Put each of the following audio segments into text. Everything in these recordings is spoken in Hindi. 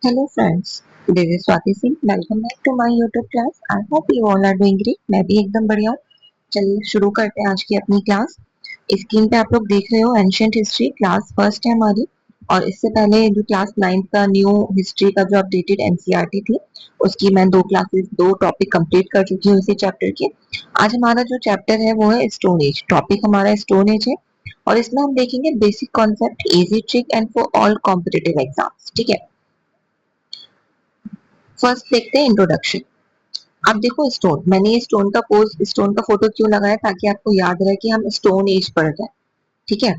Hello friends, this is Swati Singh. Welcome back to my YouTube class. I hope you all are doing great. मैं भी एकदम बढ़िया हूँ. चलिए शुरू करते हैं आज की अपनी क्लास. स्क्रीन पे आप लोग देख रहे हो एंशियंट हिस्ट्री क्लास फर्स्ट है हमारी. और इससे पहले जो क्लास 9th का न्यू हिस्ट्री का जो अपडेटेड एनसीईआरटी थी उसकी मैं दो टॉपिक कंप्लीट कर चुकी हूँ इसी चैप्टर के. आज हमारा जो चैप्टर है वो है स्टोन एज. टॉपिक हमारा स्टोन एज है और इसमें हम देखेंगे basic concept, easy trick and for all competitive exams. ठीक है. फर्स्ट देखते हैं इंट्रोडक्शन. अब देखो स्टोन, मैंने ये स्टोन का फोटो क्यों लगाया ताकि आपको याद रहे कि हम स्टोन एज पढ़ रहे हैं. ठीक है.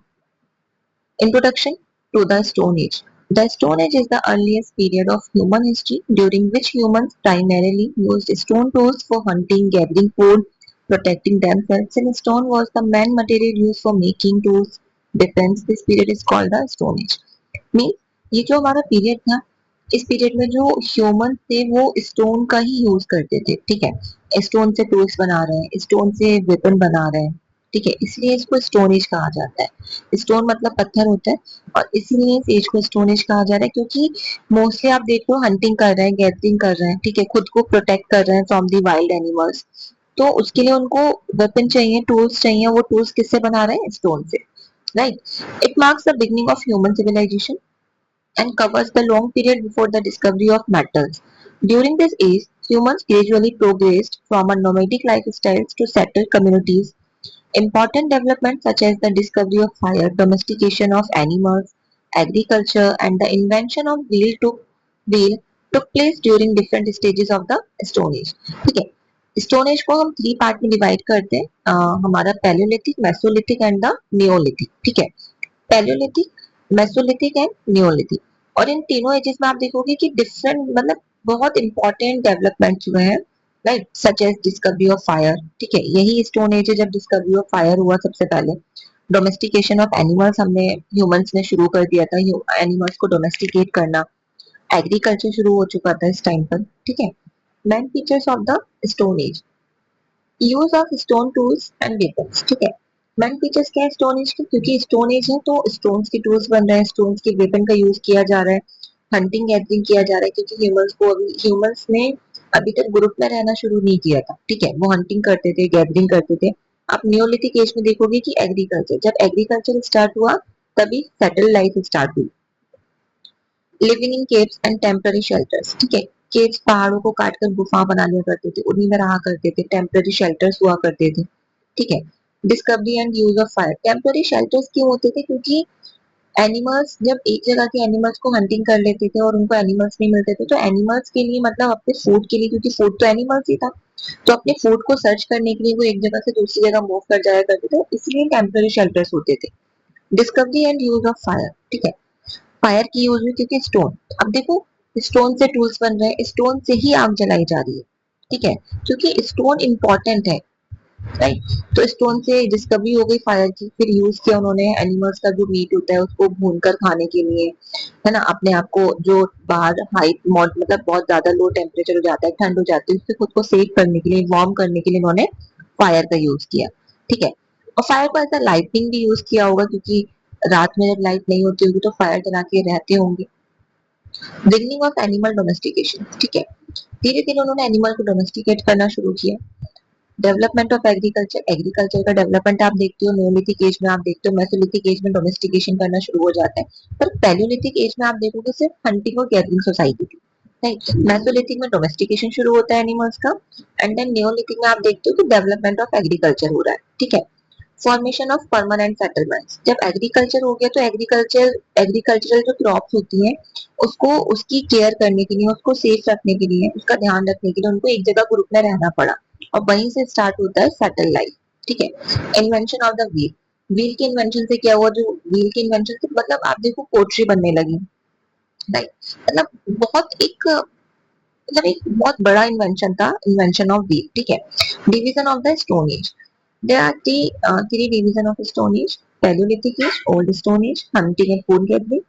Introduction to the stone age. The Stone Age is the earliest period of human history during which humans primarily used stone tools for hunting, gathering food, protecting themselves, and stone was the main material used for making tools, weapons. This period is called the Stone Age. Means ये जो हमारा पीरियड था, इस पीरियड में जो ह्यूमन थे वो स्टोन का ही यूज करते थे. ठीक है. स्टोन से टूल्स बना रहे हैं, स्टोन से वेपन बना रहे हैं. ठीक है, इसलिए इसको स्टोन एज कहा जाता है. स्टोन मतलब पत्थर होता है और इसीलिए इस एज को स्टोन एज कहा जा रहा है क्योंकि मोस्टली आप देख लो हंटिंग कर रहे हैं, गैदरिंग कर रहे हैं. ठीक है, खुद को प्रोटेक्ट कर रहे हैं फ्रॉम दी वाइल्ड एनिमल्स. तो उसके लिए उनको वेपन चाहिए, टूल्स चाहिए. वो टूल्स किससे बना रहे हैं? स्टोन से. Right. It marks the beginning of human civilisation and covers the long period before the discovery of metals. During this age, humans gradually progressed from a nomadic lifestyle to settled communities. Important developments such as the discovery of fire, domestication of animals, agriculture, and the invention of wheel took place during different stages of the Stone Age. ठीक है. स्टोन एज को हम 3 पार्ट में डिवाइड करते हैं. हमारा Palaeolithic, Mesolithic and the Neolithic. ठीक है. Palaeolithic, Mesolithic and Neolithic. और इन तीनों एजेस में आप देखोगे कि डिफरेंट मतलब बहुत इंपॉर्टेंट डेवलपमेंट हुए हैं. Right. Such as discovery of fire. ठीक है, यही स्टोन एज है जब डिस्कवरी ऑफ फायर हुआ सबसे पहले. डोमेस्टिकेशन ऑफ एनिमल्स हमने ह्यूमंस ने शुरू कर दिया था, एनिमल्स को डोमेस्टिकेट करना. एग्रीकल्चर शुरू हो चुका था इस टाइम पर. ठीक है. Main features of the stone as. Use of stone tools and weapons. ठीक है. मेन फीचर्स क्या है स्टोन एज के? क्योंकि स्टोन एज है तो स्टोन्स के टूल्स बन रहे हैं, स्टोन्स के वेपन का यूज किया जा रहा है, हंटिंग गैदरिंग किया जा रहा है. क्योंकि ह्यूमंस ने अभी तक ग्रुप में रहना शुरू नहीं किया था. ठीक है, वो हंटिंग करते थे, गैदरिंग करते थे. आप नियोलिथिक एज में देखोगे कि एग्रीकल्चर, जब एग्रीकल्चर स्टार्ट हुआ तभी सेटल लाइफ स्टार्ट हुई. Living in caves and temporary shelters. ठीक है. केव्स पहाड़ों को काटकर गुफा बना लिया करते थे, उन्हीं में रहा करते थे. टेम्पररी शेल्टर्स हुआ करते थे. ठीक है. Discovery and use of fire. Temporary shelters क्यों होते थे? क्योंकि एनिमल्स जब एक जगह के एनिमल्स को हंटिंग कर लेते थे और उनको एनिमल्स नहीं मिलते थे तो एनिमल्स के लिए मतलब अपने फूड के लिए, क्योंकि फूड तो एनिमल्स ही था, तो अपने फूड को सर्च करने के लिए वो एक जगह से दूसरी जगह मूव कर जाया करते थे, इसलिए टेम्पररी शेल्टर्स होते थे. Discovery and use of fire. ठीक है. फायर की यूज हुई क्योंकि स्टोन, अब देखो स्टोन से टूल्स बन रहे हैं, स्टोन से ही आग जलाई जा रही है. ठीक है, क्योंकि स्टोन इंपॉर्टेंट है. राइट. तो स्टोन से डिस्कवरी हो गई फायर की. फिर यूज किया उन्होंने एनिमल्स का जो मीट होता है उसको भूनकर खाने के लिए, है ना. अपने आप को जो बाहर हाई मतलब बहुत ज्यादा लो टेम्परेचर हो जाता है, ठंड हो जाती है, उससे खुद को सेव करने के लिए, वार्म करने के लिए उन्होंने फायर का यूज किया. ठीक है. और फायर को ऐसा लाइटिंग भी यूज किया होगा क्योंकि रात में जब लाइट नहीं होती होगी तो फायर जला के रहते होंगे. Beginning of animal domestication. ठीक है. धीरे धीरे उन्होंने एनिमल को डोमेस्टिकेट करना शुरू किया. Development of agriculture. एग्रीकल्चर का डेवलपमेंट आप देखते हो नियोलिथिक एज में, आप देखते हो मेसोलिथिक एज में डोमेस्टिकेशन करना शुरू हो जाता है. पर पैलियोलिथिक एज में आप देखोगे सिर्फ हंटिंग और गैदरिंग सोसाइटी थी. राइट. मेसोलिथिक में डोमेस्टिकेशन शुरू होता है एनिमल्स का. एंड देन नियोलिथिक में आप देखते हो कि डेवलपमेंट ऑफ एग्रीकल्चर हो रहा है. ठीक है. Formation of permanent settlements. जब एग्रीकल्चर हो गया तो एग्रीकल्चरल जो क्रॉप्स होती हैं उसको उसकी केयर करने के लिए, उसको सेफ रखने के लिए, उसका ध्यान रखने के लिए उनको एक जगह ग्रुप में रहना पड़ा. और वहीं से स्टार्ट होता है सेटल लाइफ. ठीक है. Invention of the wheel. Wheel के इन्वेंशन से क्या हुआ? जो व्हील के इन्वेंशन से मतलब आप देखो पोट्री बनने लगी. राइट. मतलब एक बहुत बड़ा इन्वेंशन था, इन्वेंशन ऑफ व्हील. ठीक है. Division of the stone as. There are three division of Stone Age: Paleolithic Age, Old Stone Age, Hunting and Food Gathering.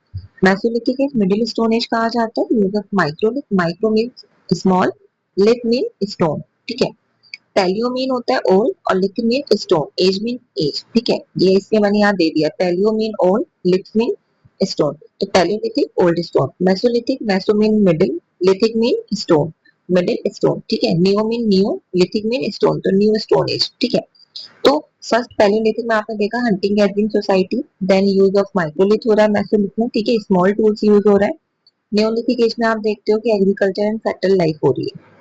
Mesolithic Age, Middle Stone Age कहा जाता है. Use of Microlith. Micro means small, Lith means stone. ठीक है. Paleo mean होता है old और Lith mean stone. Age mean age. ठीक है. ये इसके मैंने यहाँ दे दिया. Paleo mean old, Lith mean stone. तो palaeolithic old stone, mesolithic meso mean middle, lithic mean stone, middle stone, ठीक है। Neo mean new, lithic mean stone, तो न्यू स्टोन एज, ठीक है। तो फर्स्ट पैलियोलिथिक में आपने देखा hunting gathering society, then use of microlith हो रहा है मेसोलिथ में, ठीक है, स्मॉल टूल्स यूज हो रहा है। नियोलिथिक एज में आप देखते हो कि एग्रीकल्चर एंड सेटल लाइफ हो रही है।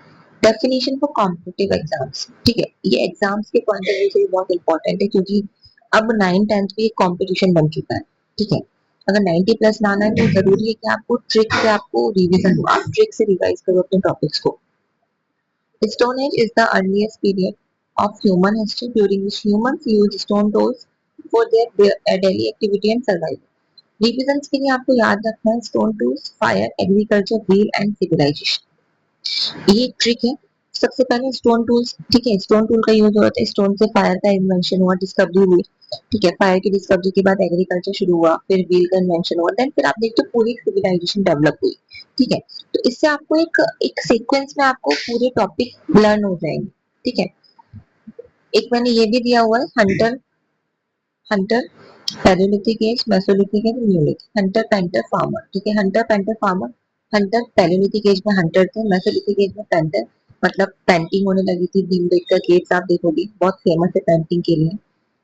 डेफिनेशन फॉर कॉम्पिटिटिव एग्जाम्स, ठीक है, ये एग्जाम्स के पॉइंट ऑफ व्यू से बहुत इंपॉर्टेंट है क्योंकि अब 9th 10th भी एक कंपटीशन बन चुका है, ठीक है। अगर 90 प्लस लाना है तो जरूरी है कि आपको ट्रिक से आपको रिवीजन हो, आप ट्रिक से रिवाइज करो अपने टॉपिक्स को। Stone Age is the earliest period of human history during which humans used stone tools for their daily activity and survival. Revision के लिए आपको याद रखना है stone tools, fire, agriculture, wheel and civilisation. ये एक ट्रिक है। सबसे पहले स्टोन टूल्स, ठीक है, स्टोन टूल का यूज होता है, स्टोन से फायर का इन्वेंशन हुआ, डिस्कवरी हुई, ठीक है, फायर की डिस्कवरी के बाद एग्रीकल्चर शुरू हुआ, फिर व्हील का इन्वेंशन हुआ, देन फिर आप देखते हो पूरी सिविलाइजेशन डेवलप हुई, ठीक है। तो इससे आपको एक एक सीक्वेंस में आपको पूरे टॉपिक लर्न हो जाएंगे, ठीक है। एक मैंने ये भी दिया हुआ है hunter, hunter palaeolithic age, mesolithic age, neolithic, hunter painter farmer, ठीक है, hunter painter farmer. Hunter palaeolithic age में हंटर थे, मेसोलिथिक एज में पेंटर, मतलब पेंटिंग होने लगी थी, भीमबेटका केव्स आप देखोगे बहुत फेमस है पेंटिंग के लिए।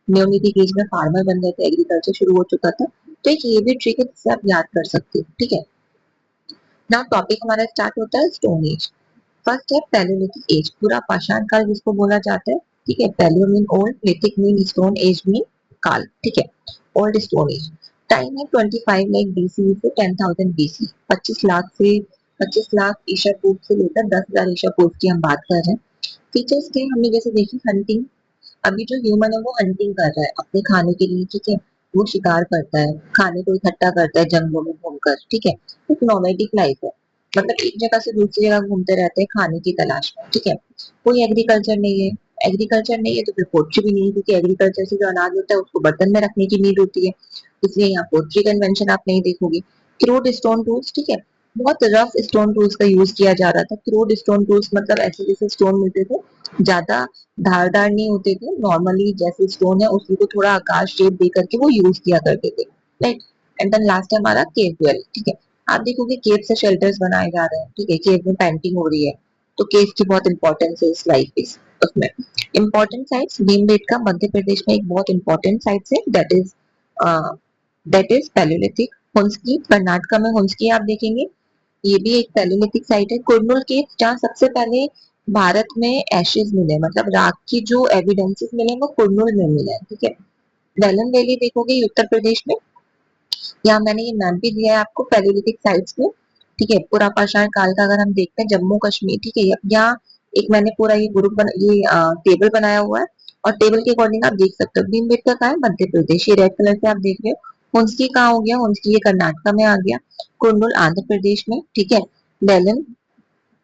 न्यूलिथिक एज में फार्मर बन गए थे, एग्रीकल्चर शुरू हो चुका था। तो एक ये भी ट्रिक है जिससे आप याद कर सकते हो, ठीक है। नाउ टॉपिक हमारा स्टार्ट होता है स्टोन एज। फर्स्ट है पैलियोलिथिक एज, पूरा पाषाण काल जिसको बोला जाता है, ठीक है। Palaeo mean old, lithic mean stone, age mean काल, ठीक है, ओल्ड स्टोन एज। टाइम है 25 लाख बीसी से 10,000 बीसी, 25 लाख से 25 लाख ईसा पूर्व से लेकर 10,000 ईसा पूर्व की हम बात कर रहे हैं। फीचर्स के हमने जैसे देखी हंटिंग, अभी जो ह्यूमन है वो हंटिंग कर रहा है अपने खाने के लिए, ठीक है, वो शिकार करता है, खाने को इकट्ठा करता है जंगलों में घूमकर, ठीक है। एक नोमैडिक लाइफ है, मतलब एक जगह से दूसरी जगह घूमते रहते हैं खाने की तलाश में, ठीक है। कोई एग्रीकल्चर नहीं है, एग्रीकल्चर नहीं है तो फिर पोल्ट्री भी नहीं है क्योंकि एग्रीकल्चर से जो अनाज होता है उसको बर्तन में रखने की नीड होती है, इसलिए यहाँ पोल्ट्री का इन्वेंशन आप नहीं देखोगे। क्रूड स्टोन टूल्स, ठीक है, बहुत रफ स्टोन टूल्स का यूज किया जा रहा था। क्रूड स्टोन टूल्स मतलब ऐसे जैसे स्टोन मिलते थे, ज्यादा धारदार नहीं होते थे, नॉर्मली जैसे स्टोन है उसी को थोड़ा आकार शेप दे करके वो यूज किया करते थे, राइट। एंड देन लास्ट है हमारा केव ड्वेल, ठीक है। आप देखोगे केव से शेल्टर्स बनाए जा रहे हैं, ठीक है, केव में पेंटिंग हो रही है, तो केव की बहुत इंपॉर्टेंस है इस लाइफ इस उसमें। इंपॉर्टेंट साइट्स भीमबेटका मध्य प्रदेश में एक बहुत इंपॉर्टेंट साइट है, दैट इज पैलियोलिथिक। हुंसकी कर्नाटका में हुंसकी आप देखेंगे, ये भी एक पैलियोलिथिक साइट है। कुरनूल केव जहाँ सबसे पहले भारत में एशेज मिले, मतलब राख की जो एविडेंसेस मिले वो कुरनूल में मिले हैं, ठीक है। वेलन वैली देखोगे ये उत्तर प्रदेश में, यहाँ मैंने ये मैप भी दिया है आपको पैलियोलिथिक साइट्स में, ठीक है। पूरा पाषाण काल का अगर हम देखते हैं जम्मू कश्मीर, ठीक है, यहाँ एक मैंने पूरा ये ये टेबल बनाया हुआ है और टेबल के अकॉर्डिंग आप देख सकते हो भीमबेटका कहाँ है, मध्य प्रदेश, ये रेड कलर से आप देख रहे हो। हुंसकी कहाँ हो गया, हुंसकी ये कर्नाटका में आ गया। कुरनूल आंध्र प्रदेश में, ठीक है। वेलन,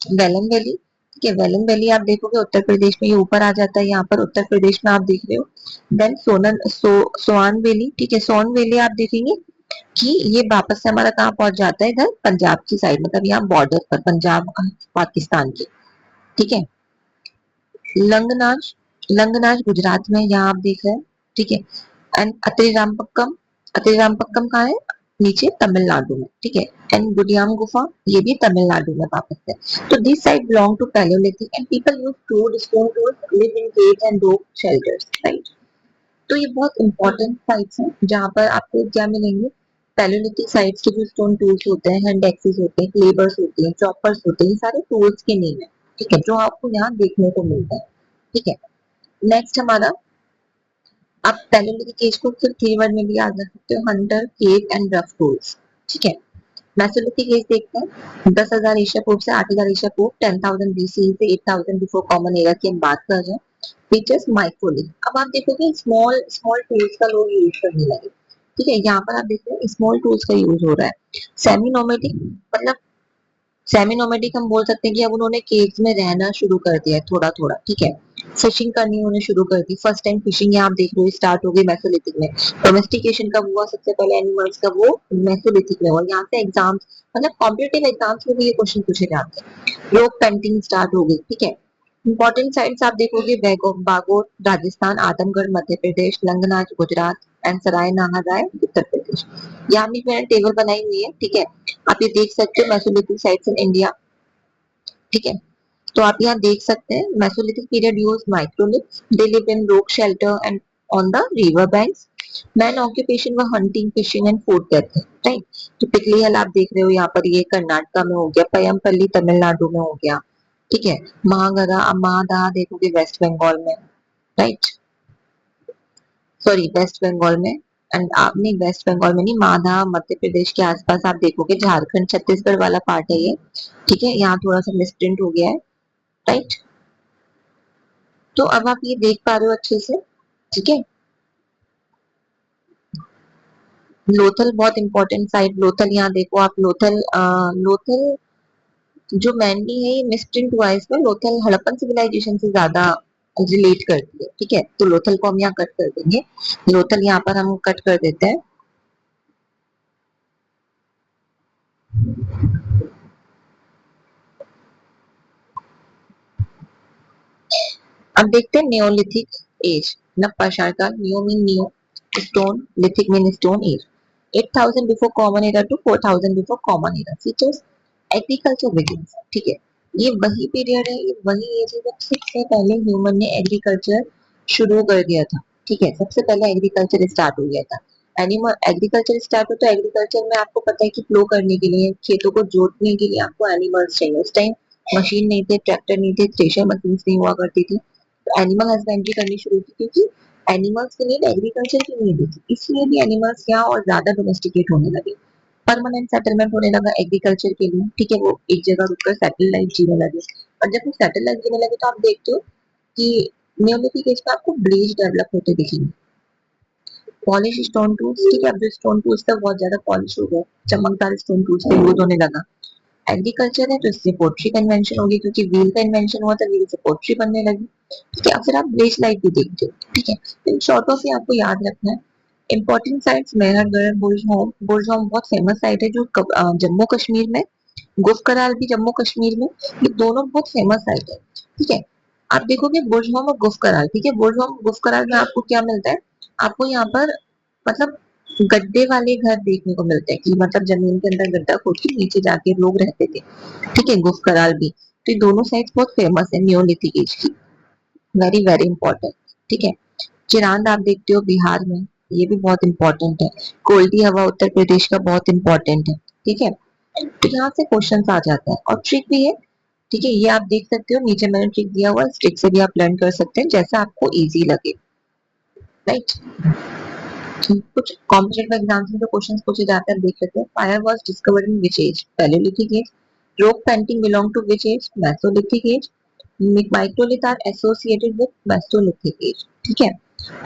वेलन वैली, ठीक है, वेलन वैली आप देखोगे उत्तर प्रदेश में, ये ऊपर आ जाता है, यहाँ पर उत्तर प्रदेश में आप देख रहे हो। देन सोआन वैली, ठीक है, सोन वैली आप देखेंगे कि ये वापस से हमारा कहाँ पहुंच जाता है, इधर पंजाब की साइड, मतलब यहाँ बॉर्डर पर पंजाब पाकिस्तान के, ठीक है। लंगनाज, लंगनाज गुजरात में यहाँ आप देख रहे हैं, ठीक है। एंड अत्रिरामपक्कम, अत्रिरामपक्कम कहाँ है, नीचे तमिलनाडु में, ठीक है। एंड गुडियाम गुफा, ये भी तमिलनाडु में वापस से। तो this side belong to palaeolithic and people use crude stone tools, live in caves and rock shelters, right. तो ये बहुत इंपॉर्टेंट साइट्स हैं जहाँ पर आपको क्या मिलेंगे, पैलियोलिथिक साइट्स के जो स्टोन टूल्स होते हैं, हैंड एक्सेस होते हैं, क्लेवर्स होते हैं, चॉपर्स होते हैं, ये सारे टूल्स के नेम है, ठीक है, जो आपको यहाँ देखने को मिलता है, ठीक है। नेक्स्ट हमारा, आप पैलियोलिथिक एज को सिर्फ 3 वर्ड में भी याद रख सकते हो, Hunter, cave and rough tools, ठीक है। मेसोलिथिक एज देखते हैं 10,000 ईसा पूर्व से 8,000 ईसा पूर्व, 10,000 बीसी से 8,000 बिफोर कॉमन एरा की हम बात कर रहे हैं। फीचर्स माइक्रोलिथ, अब आप देखोगे स्मॉल स्मॉल टूल्स का लोग यूज करने लगे, ठीक है, यहाँ पर आप देख रहे हैं स्मॉल टूल्स का यूज हो रहा है। सेमी नोमैडिक, मतलब सेमी नोमैडिक हम बोल सकते हैं कि अब उन्होंने केव्स में रहना शुरू कर दिया है थोड़ा थोड़ा, ठीक है। फिशिंग करनी उन्होंने शुरू कर दी, फर्स्ट टाइम फिशिंग यहाँ आप देख रहे हो स्टार्ट हो गई मेसोलिथिक में। डोमेस्टिकेशन कब हुआ सबसे पहले एनिमल्स का, वो मेसोलिथिक में हुआ। यहाँ से एग्जाम्स, मतलब कॉम्पिटेटिव एग्जाम्स में भी ये क्वेश्चन पूछे जाते हैं। रोक पेंटिंग स्टार्ट हो गई, ठीक है। इंपॉर्टेंट साइट्स आप देखोगे बागोर राजस्थान, आजमगढ़ मध्य प्रदेश, लंगनाज गुजरात एंड सराय नागादाय उत्तर प्रदेश। यहाँ भी मैंने टेबल बनाई हुई है, ठीक है। आप ये देख सकते हो मेसोलिथिक साइट्स इन इंडिया, ठीक है। तो आप यहाँ देख सकते हैं Mesolithic period use microliths, they live in rock shelter and on the river banks. Man occupation व हंटिंग फिशिंग एंड फूड देते हैं, राइट। तो पिकली हल आप देख रहे हो यहाँ पर, ये कर्नाटका में हो गया, पयमपल्ली तमिलनाडु में हो गया, ठीक है। महागरा महादा देखोगे वेस्ट बंगाल में, राइट, सॉरी वेस्ट बंगाल में। एंड आपने वेस्ट बंगाल में नहीं, माधा मध्य प्रदेश के आसपास आप देखोगे, झारखंड छत्तीसगढ़ वाला पार्ट है ये, ठीक है। यहाँ थोड़ा सा मिसप्रिंट हो गया है, राइट। तो अब आप ये देख पा रहे हो अच्छे से, ठीक है। लोथल बहुत इंपॉर्टेंट साइट, लोथल यहाँ देखो आप, लोथल लोथल जो मैनली है ये मिसप्रिंट हुआ है इसमें, लोथल हड़प्पन सिविलाइजेशन से ज्यादा रिलेट करती है, ठीक है। तो लोथल को हम यहाँ कट कर देंगे, लोथल यहाँ पर हम कट कर देते हैं। अब देखते हैं नियोलिथिक एज, नवपाषाण काल, neo mean new, stone, lithic mean stone age. 8000 before common era to 4000 before common era, features agriculture begins, ठीक है। ये वही पीरियड है, ये वही एज है जब सबसे पहले ह्यूमन ने एग्रीकल्चर शुरू कर दिया था, ठीक है। सबसे पहले एग्रीकल्चर स्टार्ट हो गया था। एनिमल एग्रीकल्चर स्टार्ट हो तो एग्रीकल्चर में आपको पता है कि फ्लो करने के लिए, खेतों को जोतने के लिए आपको एनिमल्स चाहिए। उस टाइम मशीन नहीं थे, ट्रैक्टर नहीं थे, थ्रेशर मशीन नहीं हुआ करती थी, तो एनिमल हस्बेंड्री करनी शुरू की, क्योंकि एनिमल्स की नीड एग्रीकल्चर की नीड थी, इसलिए भी एनिमल्स यहाँ और ज्यादा डोमेस्टिकेट होने लगे। परमानेंट सेटलमेंट होने लगा एग्रीकल्चर के लिए, ठीक है। वो एक जगह रुककर सेटल लाइफ जीने लगे, और जब वो सेटल लाइफ जीने लगे तो आप देखते हो कि नियोलिथिक एज में आपको ब्रिज डेवलप होते दिखेंगे। पॉलिश स्टोन टूल्स, ठीक है। अब जो स्टोन टूल्स था बहुत ज्यादा पॉलिश हो गए, चमकदार स्टोन टूल्स का यूज होने लगा। एग्रीकल्चर है तो इससे पोट्री का इन्वेंशन होगी, क्योंकि व्हील का इन्वेंशन हुआ था, व्हील से पोट्री बनने लगी, ठीक है। अब फिर आप ब्लेच लाइट भी देखते हो, ठीक है। इन शॉर्टों से आपको याद रखना है इंपॉर्टेंट साइट्स, मेहरगढ़, बुर्जहोम। बुर्जहोम बहुत फेमस साइट है जो जम्मू कश्मीर में, गुफकराल भी जम्मू कश्मीर में, ये दोनों बहुत फेमस साइट है, ठीक है। आप देखोगे बुर्जहोम और गुफकराल, ठीक है। बुर्जहोम गुफकराल में आपको क्या मिलता है, आपको यहाँ पर मतलब गड्ढे वाले घर देखने को मिलते हैं, कि मतलब जमीन के अंदर गड्ढा खोद के नीचे जाके लोग रहते थे, ठीक है। गुफकराल भी, तो ये दोनों साइट्स बहुत फेमस है नियोलिथिक एज की, वेरी वेरी इंपॉर्टेंट, ठीक है। चिरांद आप देखते हो बिहार में, ये भी बहुत इंपॉर्टेंट है। कोल्डी हवा उत्तर प्रदेश का बहुत इंपॉर्टेंट है, ठीक है। तो यहाँ से क्वेश्चन आ जाता है, और ट्रिक भी है, ठीक है। ये आप देख सकते हो, नीचे मैंने ट्रिक दिया हुआ है, इस ट्रिक से भी आप लर्न कर सकते हैं जैसा आपको इजी लगे, राइट। कुछ कॉम्पिटेटिव एग्जाम्स में तो क्वेश्चंस पूछे जाते हैं, देख लेते हैं। Fire was discovered in which age, palaeolithic age. Rock painting belong to which age, mesolithic age. Microlith are associated with mesolithic age, ठीक है।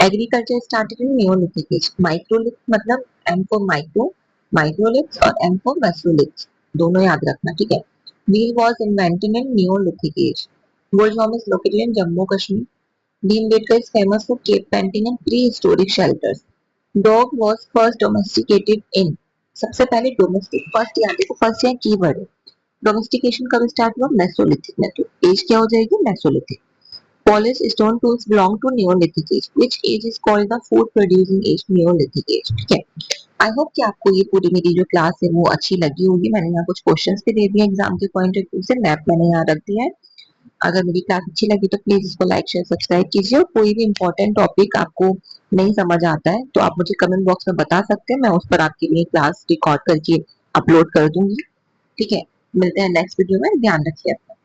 Agriculture started in neolithic age, microlith मतलब एम फॉर माइक्रो, माइक्रोलिथ्स, और एम फॉर मेसोलिथ्स, दोनों याद रखना, ठीक है। Wheel was invented in neolithic age. Burzahom is located in Jammu Kashmir. Bhimbetka is famous for cave painting and prehistoric shelters. Dog was first domesticated in, सबसे पहले डोमेस्टिक, फर्स्ट यहाँ देखो, फर्स्ट यहाँ कीवर्ड है। डोमेस्टिकेशन कब स्टार्ट हुआ, मेसोलिथिक में, तो एज क्या हो जाएगी, mesolithic. Polish stone tools belong to neolithic age, which age is called the food producing age, neolithic age, ठीक है। आई होप कि आपको ये पूरी मेरी जो क्लास है वो अच्छी लगी होगी। मैंने यहाँ कुछ क्वेश्चंस भी दे दिए एग्जाम के पॉइंट ऑफ व्यू से, मैप मैंने यहाँ रख दिया है। अगर मेरी क्लास अच्छी लगी तो प्लीज इसको लाइक शेयर सब्सक्राइब कीजिए, और कोई भी इंपॉर्टेंट टॉपिक आपको नहीं समझ आता है तो आप मुझे कमेंट बॉक्स में बता सकते हैं, मैं उस पर आपके लिए क्लास रिकॉर्ड करके अपलोड कर दूंगी, ठीक है। मिलते हैं नेक्स्ट वीडियो में, ध्यान रखिए अपना।